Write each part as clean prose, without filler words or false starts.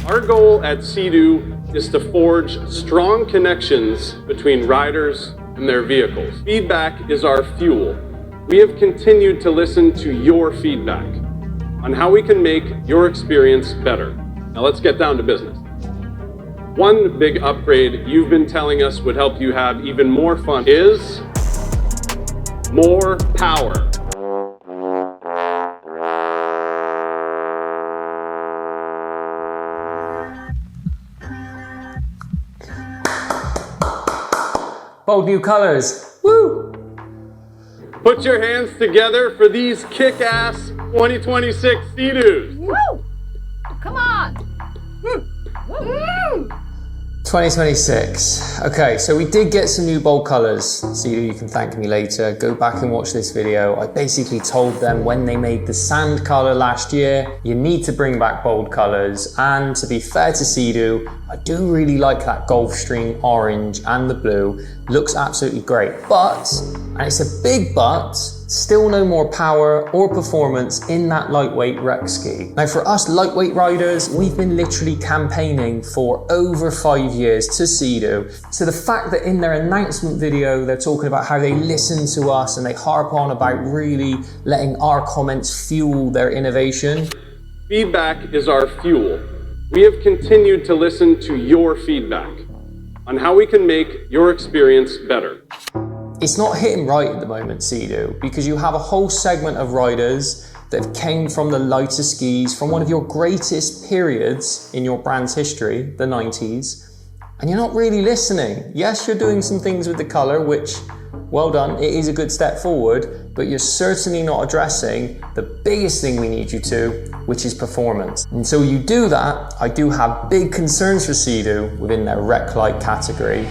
Our goal at Sea-Doo is to forge strong connections between riders and their vehicles. Feedback is our fuel. We have continued to listen to your feedback on how we can make your experience better. Now let's get down to business. One big upgrade you've been telling us would help you have even more fun is more power. Bold new colors, woo! Put your hands together for these kick-ass 2026 Sea-Doos. Woo! Come on! Woo! 2026. Okay, so we did get some new bold colors. Sea-Doo, you can thank me later. Go back and watch this video. I basically told them when they made the sand color last year, you need to bring back bold colors. And to be fair to Sea-Doo, I do really like that Gulfstream orange and the blue. Looks absolutely great. But, and it's a big but, still no more power or performance in that lightweight rec ski. Now for us lightweight riders, we've been literally campaigning for over 5 years to Sea-Doo. So the fact that in their announcement video, they're talking about how they listen to us and they harp on about really letting our comments fuel their innovation. Feedback is our fuel. We have continued to listen to your feedback on how we can make your experience better. It's not hitting right at the moment, Sea-Doo, because you have a whole segment of riders that came from the lighter skis, from one of your greatest periods in your brand's history, the 90s, and you're not really listening. Yes, you're doing some things with the color, which, well done, it is a good step forward, but you're certainly not addressing the biggest thing we need you to, which is performance. Until you do that, I do have big concerns for Sea-Doo within their rec-lite category.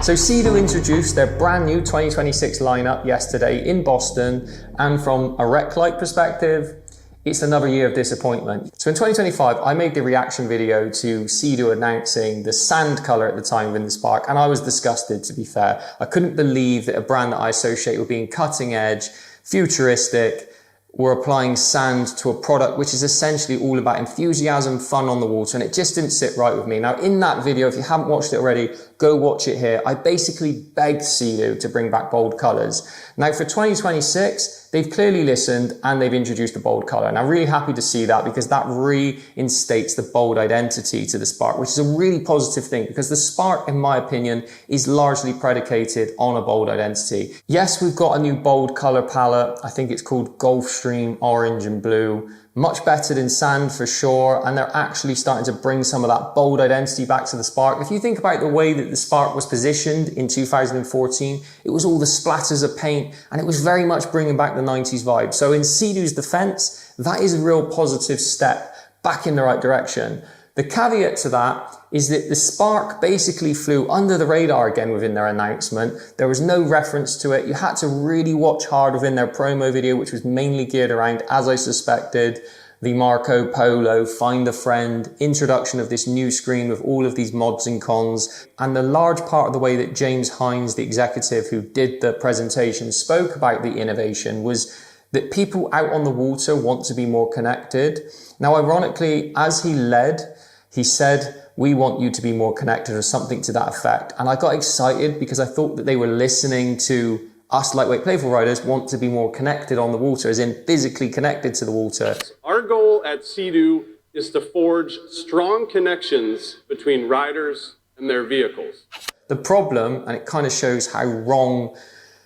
So Sea-Doo introduced their brand new 2026 lineup yesterday in Boston, and from a rec-lite perspective, it's another year of disappointment. So in 2025, I made the reaction video to Sea-Doo announcing the sand color at the time within the Spark, and I was disgusted, to be fair. I couldn't believe that a brand that I associate with being cutting edge, futuristic, were applying sand to a product which is essentially all about enthusiasm, fun on the water, and it just didn't sit right with me. Now in that video, if you haven't watched it already, go watch it here. I basically begged Sea-Doo to bring back bold colors. Now for 2026, they've clearly listened and they've introduced a bold color. And I'm really happy to see that because that reinstates the bold identity to the Spark, which is a really positive thing because the Spark, in my opinion, is largely predicated on a bold identity. Yes, we've got a new bold color palette. I think it's called Gulfstream orange and blue. Much better than sand for sure, and they're actually starting to bring some of that bold identity back to the Spark. If you think about the way that the Spark was positioned in 2014, it was all the splatters of paint, and it was very much bringing back the 90s vibe. So in Sea-Doo's defense, that is a real positive step back in the right direction. The caveat to that is that the Spark basically flew under the radar again within their announcement. There was no reference to it. You had to really watch hard within their promo video, which was mainly geared around, as I suspected, the Marco Polo, Find a Friend, introduction of this new screen with all of these mods and cons. And the large part of the way that James Hines, the executive who did the presentation, spoke about the innovation was that people out on the water want to be more connected. Now, ironically, as he led, he said, "We want you to be more connected," or something to that effect. And I got excited because I thought that they were listening to us lightweight playful riders want to be more connected on the water, as in physically connected to the water. Our goal at Sea-Doo is to forge strong connections between riders and their vehicles. The problem, and it kind of shows how wrong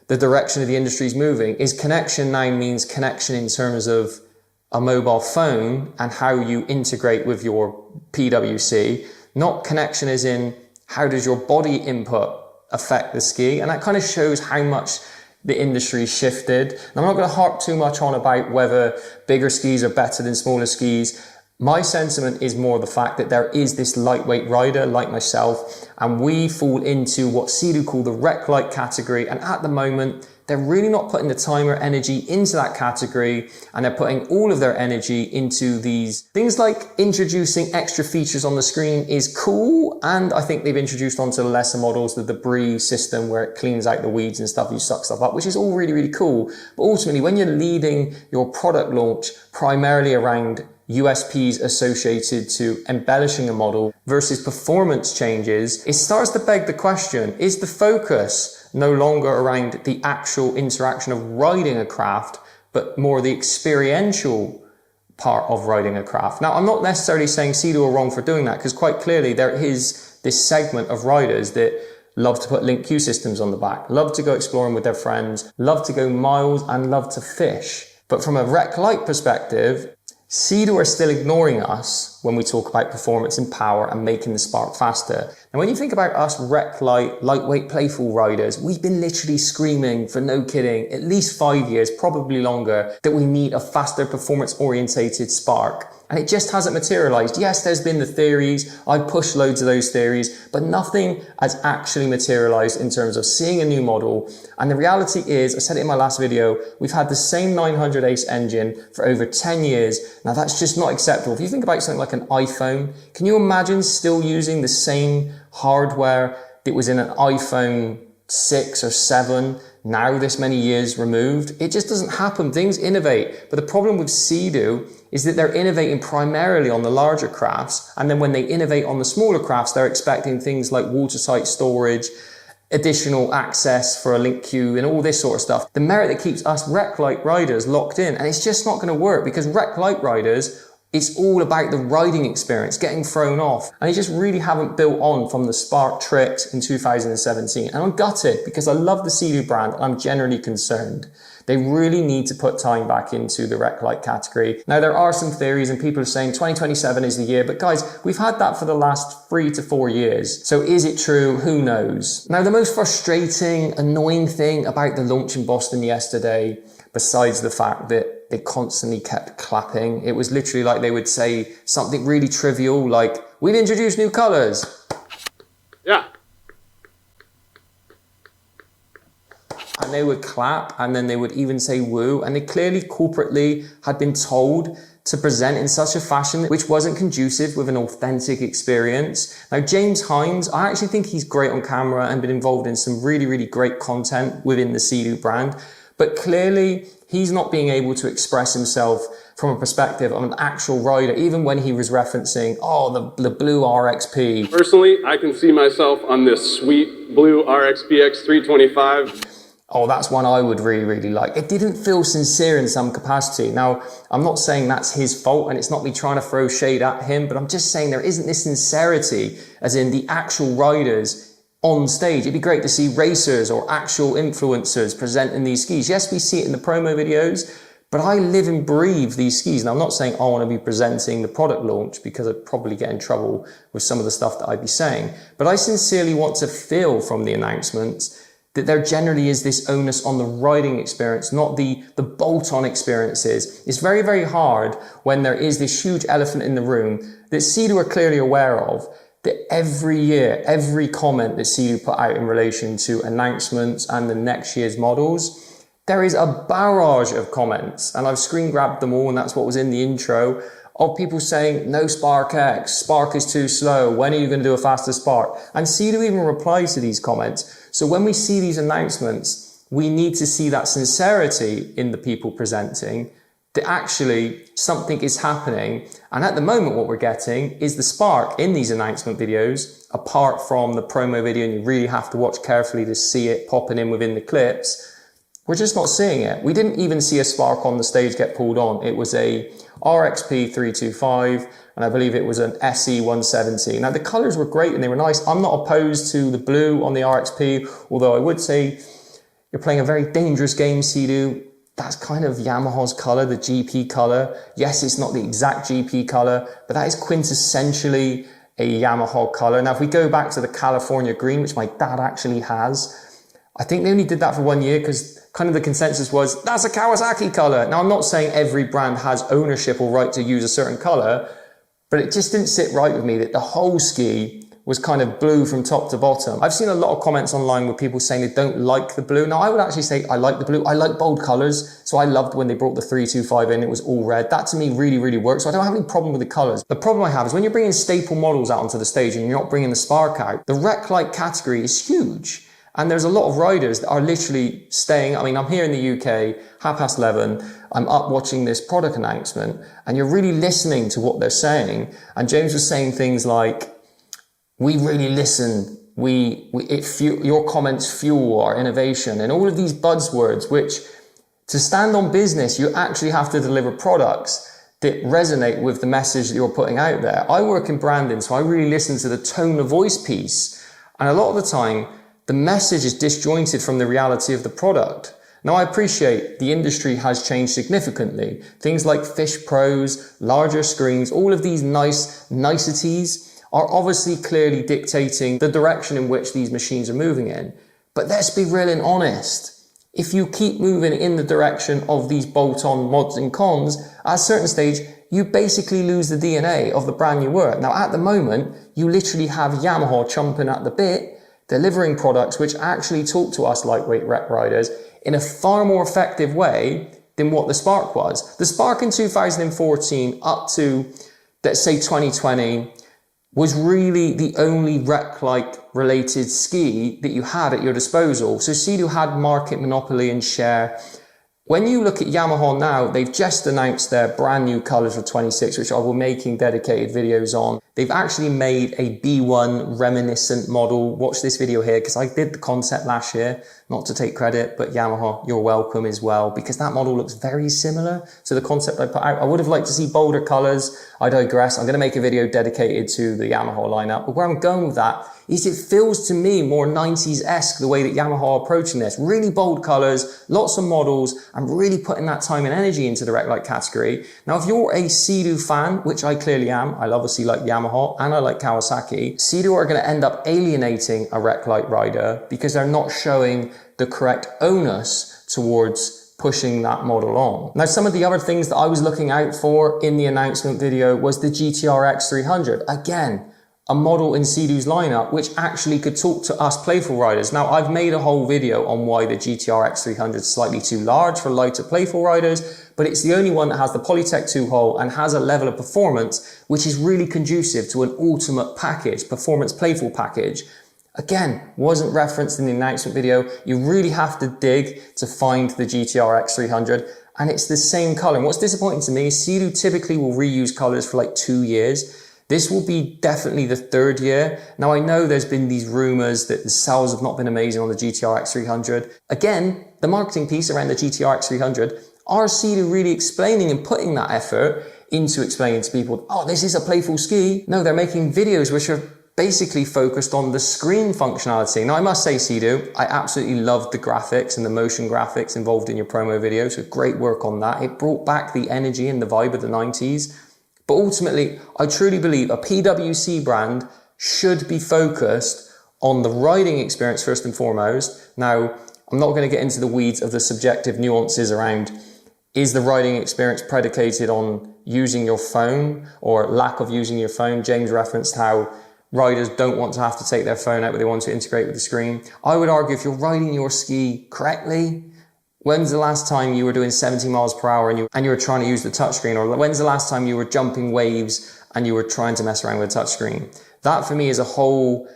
the direction of the industry is moving, is connection now means connection in terms of a mobile phone and how you integrate with your PWC, not connection as in how does your body input affect the ski. And that kind of shows how much the industry shifted. And I'm not going to harp too much on about whether bigger skis are better than smaller skis. My sentiment is more the fact that there is this lightweight rider like myself, and we fall into what Sea-Doo call the rec-lite category. And at the moment, they're really not putting the time or energy into that category, and they're putting all of their energy into these things like introducing extra features on the screen is cool. And I think they've introduced onto the lesser models the debris system where it cleans out the weeds and stuff, you suck stuff up, which is all really, really cool. But ultimately, when you're leading your product launch primarily around USPs associated to embellishing a model versus performance changes, it starts to beg the question, is the focus no longer around the actual interaction of riding a craft, but more the experiential part of riding a craft? Now, I'm not necessarily saying Sea-Doo are wrong for doing that, because quite clearly there is this segment of riders that love to put link queue systems on the back, love to go exploring with their friends, love to go miles, and love to fish. But from a rec-lite perspective, Sea-Doo are still ignoring us when we talk about performance and power and making the Spark faster. And when you think about us rec-lite, lightweight, playful riders, we've been literally screaming, for no kidding, at least 5 years, probably longer, that we need a faster performance-orientated Spark. And it just hasn't materialized. Yes, there's been the theories. I've pushed loads of those theories, but nothing has actually materialized in terms of seeing a new model. And the reality is, I said it in my last video, we've had the same 900 ACE engine for over 10 years. Now that's just not acceptable. If you think about something like an iPhone, can you imagine still using the same hardware that was in an iPhone 6 or 7 now this many years removed? It just doesn't happen. Things innovate. But the problem with Sea-Doo is that they're innovating primarily on the larger crafts, and then when they innovate on the smaller crafts, they're expecting things like watertight storage, additional access for a link queue, and all this sort of stuff. The merit that keeps us rec-lite riders locked in, and it's just not going to work, because rec-lite riders, it's all about the riding experience, getting thrown off. And they just really haven't built on from the Spark tricks in 2017. And I'm gutted, because I love the Sea-Doo brand and I'm generally concerned. They really need to put time back into the rec-lite category. Now, there are some theories and people are saying 2027 is the year, but guys, we've had that for the last 3 to 4 years. So is it true? Who knows? Now, the most frustrating, annoying thing about the launch in Boston yesterday, besides the fact that they constantly kept clapping, it was literally like they would say something really trivial like, we've introduced new colors. Yeah. And they would clap, and then they would even say woo, and they clearly corporately had been told to present in such a fashion which wasn't conducive with an authentic experience. Now, James Hines, I actually think he's great on camera and been involved in some really, really great content within the Sea-Doo brand, but clearly he's not being able to express himself from a perspective of an actual rider, even when he was referencing, oh, the blue RXP. Personally, I can see myself on this sweet blue RXP-X 325. Oh, that's one I would really, really like. It didn't feel sincere in some capacity. Now, I'm not saying that's his fault, and it's not me trying to throw shade at him, but I'm just saying there isn't this sincerity, as in the actual riders on stage. It'd be great to see racers or actual influencers presenting these skis. Yes, we see it in the promo videos, but I live and breathe these skis. Now, I'm not saying I want to be presenting the product launch, because I'd probably get in trouble with some of the stuff that I'd be saying, but I sincerely want to feel from the announcements that there generally is this onus on the riding experience, not the bolt-on experiences. It's very, very hard when there is this huge elephant in the room that Sea-Doo are clearly aware of, that every year, every comment that Sea-Doo put out in relation to announcements and the next year's models, there is a barrage of comments, and I've screen grabbed them all, and that's what was in the intro, of people saying, no Spark X, Spark is too slow, when are you going to do a faster Spark? And Sea-Doo even replies to these comments. So when we see these announcements, we need to see that sincerity in the people presenting, that actually something is happening. And at the moment, what we're getting is the Spark in these announcement videos, apart from the promo video, and you really have to watch carefully to see it popping in within the clips. We're just not seeing it. We didn't even see a Spark on the stage get pulled on. It was a RXP-325, and I believe it was an SE-170. Now, the colors were great and they were nice. I'm not opposed to the blue on the RXP, although I would say you're playing a very dangerous game, Sea-Doo. That's kind of Yamaha's color, the GP color. Yes, it's not the exact GP color, but that is quintessentially a Yamaha color. Now, if we go back to the California green, which my dad actually has, I think they only did that for 1 year because kind of the consensus was, that's a Kawasaki color. Now, I'm not saying every brand has ownership or right to use a certain color, but it just didn't sit right with me that the whole ski was kind of blue from top to bottom. I've seen a lot of comments online with people saying they don't like the blue. Now I would actually say I like the blue. I like bold colors. So I loved when they brought the 325 in, it was all red. That to me really, really works. So I don't have any problem with the colors. The problem I have is when you're bringing staple models out onto the stage and you're not bringing the Spark out, the rec-lite category is huge. And there's a lot of riders that are literally staying. I mean, I'm here in the UK, 11:30. I'm up watching this product announcement and you're really listening to what they're saying. And James was saying things like, we really listen. Your comments fuel our innovation, and all of these buzzwords, which to stand on business, you actually have to deliver products that resonate with the message that you're putting out there. I work in branding, so I really listen to the tone of voice piece. And a lot of the time, the message is disjointed from the reality of the product. Now, I appreciate the industry has changed significantly. Things like Fish Pros, larger screens, all of these niceties are obviously clearly dictating the direction in which these machines are moving in. But let's be real and honest. If you keep moving in the direction of these bolt-on mods and cons, at a certain stage, you basically lose the DNA of the brand you were. Now, at the moment, you literally have Yamaha chomping at the bit, delivering products which actually talk to us lightweight rec riders in a far more effective way than what the Spark was. The Spark in 2014 up to, let's say 2020, was really the only rec-lite related ski that you had at your disposal. So Sea-Doo had market monopoly and share. When you look at Yamaha now, they've just announced their brand new colours for 26, which I will be making dedicated videos on. They've actually made a B1 reminiscent model. Watch this video here, because I did the concept last year, not to take credit, but Yamaha, you're welcome as well, because that model looks very similar to the concept I put out. I would have liked to see bolder colours. I digress. I'm going to make a video dedicated to the Yamaha lineup. But where I'm going with that is it feels to me more 90s-esque the way that Yamaha are approaching this. Really bold colours, lots of models, and really putting that time and energy into the rec-lite category. Now, if you're a Sea-Doo fan, which I clearly am, I obviously like Yamaha and I like Kawasaki, Sea-Doo are going to end up alienating a rec-lite rider because they're not showing the correct onus towards pushing that model on. Now, some of the other things that I was looking out for in the announcement video was the GTR-X 300. Again, a model in Sea-Doo's lineup which actually could talk to us playful riders. Now, I've made a whole video on why the GTR-X 300 is slightly too large for lighter playful riders, but it's the only one that has the Polytech 2-hole and has a level of performance which is really conducive to an ultimate package, performance playful package. Again, wasn't referenced in the announcement video. You really have to dig to find the GTR-X 300, and it's the same color. And what's disappointing to me is Sea-Doo typically will reuse colors for like 2 years. This will be definitely the 3rd year. Now, I know there's been these rumors that the sales have not been amazing on the GTR-X 300. Again, the marketing piece around the GTR-X 300, are Sea-Doo really explaining and putting that effort into explaining to people, oh, this is a playful ski? No, they're making videos which are basically focused on the screen functionality. Now, I must say, Sea-Doo, I absolutely loved the graphics and the motion graphics involved in your promo video, so great work on that. It brought back the energy and the vibe of the 90s. But ultimately, I truly believe a PWC brand should be focused on the riding experience first and foremost. Now, I'm not going to get into the weeds of the subjective nuances around, is the riding experience predicated on using your phone or lack of using your phone? James referenced how riders don't want to have to take their phone out, but they want to integrate with the screen. I would argue if you're riding your ski correctly, when's the last time you were doing 70 miles per hour and you were trying to use the touchscreen? Or when's the last time you were jumping waves and you were trying to mess around with the touchscreen? That for me is a whole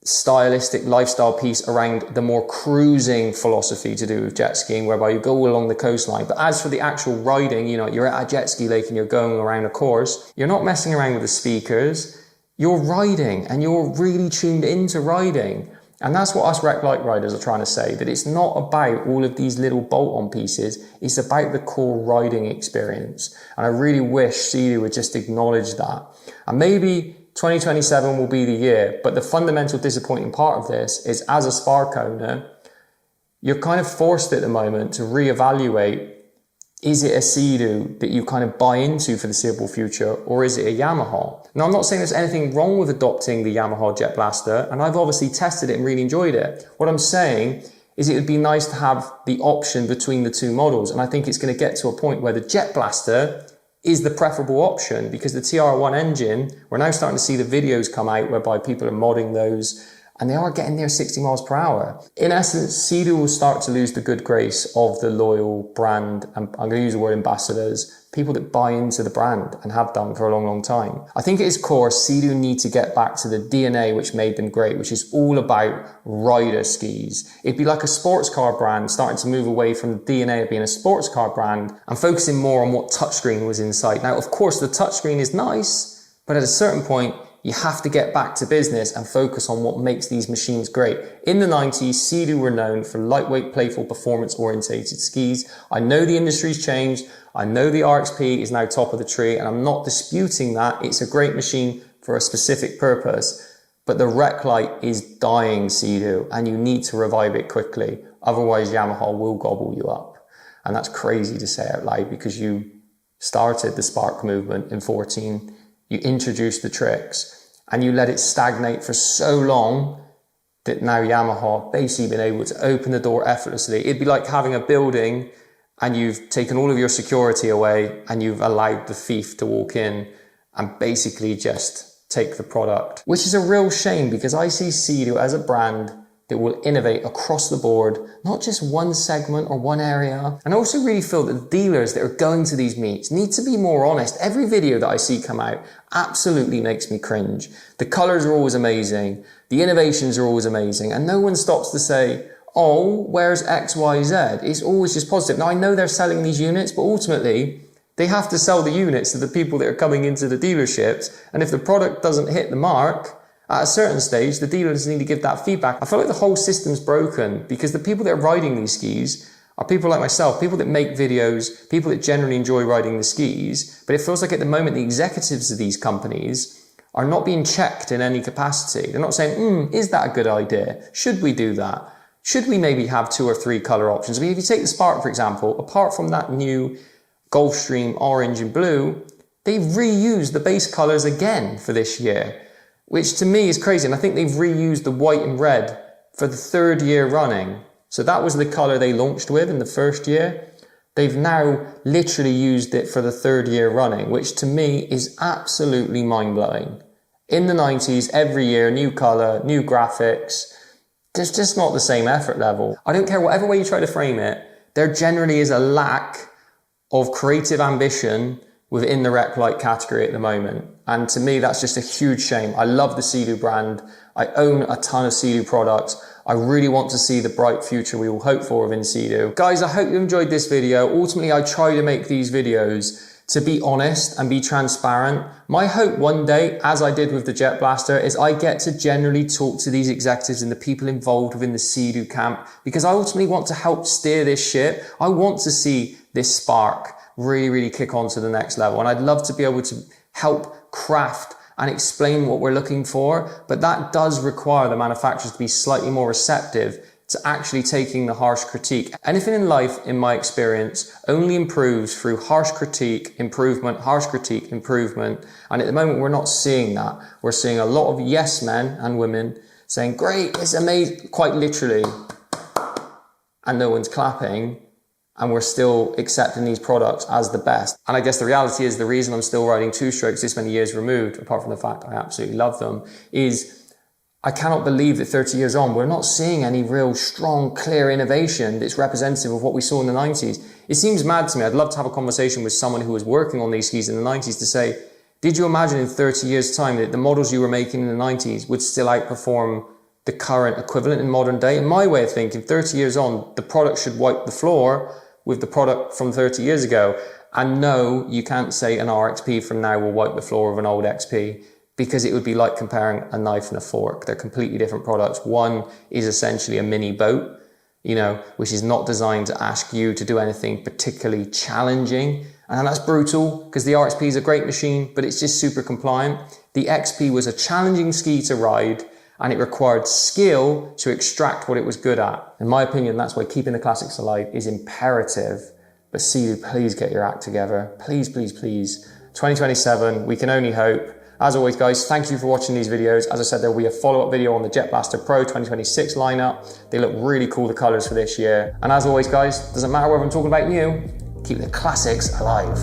stylistic lifestyle piece around the more cruising philosophy to do with jet skiing, whereby you go along the coastline. But as for the actual riding, you know, you're at a jet ski lake and you're going around a course, you're not messing around with the speakers. You're riding and you're really tuned into riding. And that's what us rec-lite riders are trying to say, that it's not about all of these little bolt-on pieces, it's about the core riding experience. And I really wish Sea-Doo would just acknowledge that. And maybe 2027 will be the year, but the fundamental disappointing part of this is, as a Spark owner, you're kind of forced at the moment to reevaluate, is it a Sea-Doo that you kind of buy into for the foreseeable future, or is it a Yamaha? Now, I'm not saying there's anything wrong with adopting the Yamaha JetBlaster, and I've obviously tested it and really enjoyed it. What I'm saying is it would be nice to have the option between the two models, and I think it's going to get to a point where the JetBlaster is the preferable option, because the TR1 engine, we're now starting to see the videos come out whereby people are modding those, and they are getting near 60 miles per hour. In essence, Sea-Doo will start to lose the good grace of the loyal brand, and I'm going to use the word ambassadors, people that buy into the brand and have done for a long, long time. I think at its core, Sea-Doo need to get back to the DNA which made them great, which is all about rider skis. It'd be like a sports car brand starting to move away from the DNA of being a sports car brand and focusing more on what touchscreen was inside. Now, of course, the touchscreen is nice, but at a certain point, you have to get back to business and focus on what makes these machines great. In the 90s, Sea-Doo were known for lightweight, playful, performance-orientated skis. I know the industry's changed. I know the RXP is now top of the tree, and I'm not disputing that. It's a great machine for a specific purpose. But the rec-lite is dying, Sea-Doo, and you need to revive it quickly. Otherwise, Yamaha will gobble you up. And that's crazy to say out loud, because you started the Spark movement in 14. You introduced the tricks and you let it stagnate for so long that now Yamaha basically been able to open the door effortlessly. It'd be like having a building and you've taken all of your security away and you've allowed the thief to walk in and basically just take the product, which is a real shame, because I see Sea-Doo as a brand that will innovate across the board, not just one segment or one area. And I also really feel that the dealers that are going to these meets need to be more honest. Every video that I see come out absolutely makes me cringe. The colors are always amazing. The innovations are always amazing. And no one stops to say, oh, where's X, Y, Z? It's always just positive. Now, I know they're selling these units, but ultimately they have to sell the units to the people that are coming into the dealerships. And if the product doesn't hit the mark, at a certain stage, the dealers need to give that feedback. I feel like the whole system's broken, because the people that are riding these skis are people like myself, people that make videos, people that generally enjoy riding the skis. But it feels like at the moment, the executives of these companies are not being checked in any capacity. They're not saying, is that a good idea? Should we do that? Should we maybe have 2 or 3 color options? I mean, if you take the Spark, for example, apart from that new Gulfstream orange and blue, they've reused the base colors again for this year, which to me is crazy. And I think they've reused the white and red for the 3rd year running. So that was the color they launched with in the 1st year. They've now literally used it for the 3rd year running, which to me is absolutely mind-blowing. In the 90s, every year, new color, new graphics. There's just not the same effort level. I don't care whatever way you try to frame it, there generally is a lack of creative ambition within the rec-lite category at the moment. And to me, that's just a huge shame. I love the Sea-Doo brand. I own a ton of Sea-Doo products. I really want to see the bright future we all hope for within Sea-Doo. Guys, I hope you enjoyed this video. Ultimately, I try to make these videos to be honest and be transparent. My hope one day, as I did with the JetBlaster, is I get to generally talk to these executives and the people involved within the Sea-Doo camp, because I ultimately want to help steer this ship. I want to see this Spark really kick on to the next level. And I'd love to be able to help craft and explain what we're looking for, but that does require the manufacturers to be slightly more receptive to actually taking the harsh critique. Anything in life, in my experience, only improves through harsh critique, improvement, harsh critique, improvement. And at the moment, we're not seeing that. We're seeing a lot of yes men and women saying, great, it's amazing, quite literally, and no one's clapping. And we're still accepting these products as the best. And I guess the reality is the reason I'm still riding 2-strokes this many years removed, apart from the fact I absolutely love them, is I cannot believe that 30 years on, we're not seeing any real strong, clear innovation that's representative of what we saw in the 90s. It seems mad to me. I'd love to have a conversation with someone who was working on these skis in the 90s to say, did you imagine in 30 years' time that the models you were making in the 90s would still outperform the current equivalent in modern day? In my way of thinking, 30 years on, the product should wipe the floor with the product from 30 years ago. And no, you can't say an RXP from now will wipe the floor of an old XP, because it would be like comparing a knife and a fork. They're completely different products. One is essentially a mini boat, which is not designed to ask you to do anything particularly challenging. And that's brutal, because the RXP is a great machine, but it's just super compliant. The XP was a challenging ski to ride, and it required skill to extract what it was good at. In my opinion, that's why keeping the classics alive is imperative. But Sea-Doo, please get your act together. Please, please, please. 2027, we can only hope. As always, guys, thank you for watching these videos. As I said, there will be a follow-up video on the JetBlaster Pro 2026 lineup. They look really cool, the colors for this year. And as always, guys, doesn't matter whether I'm talking about you, keep the classics alive.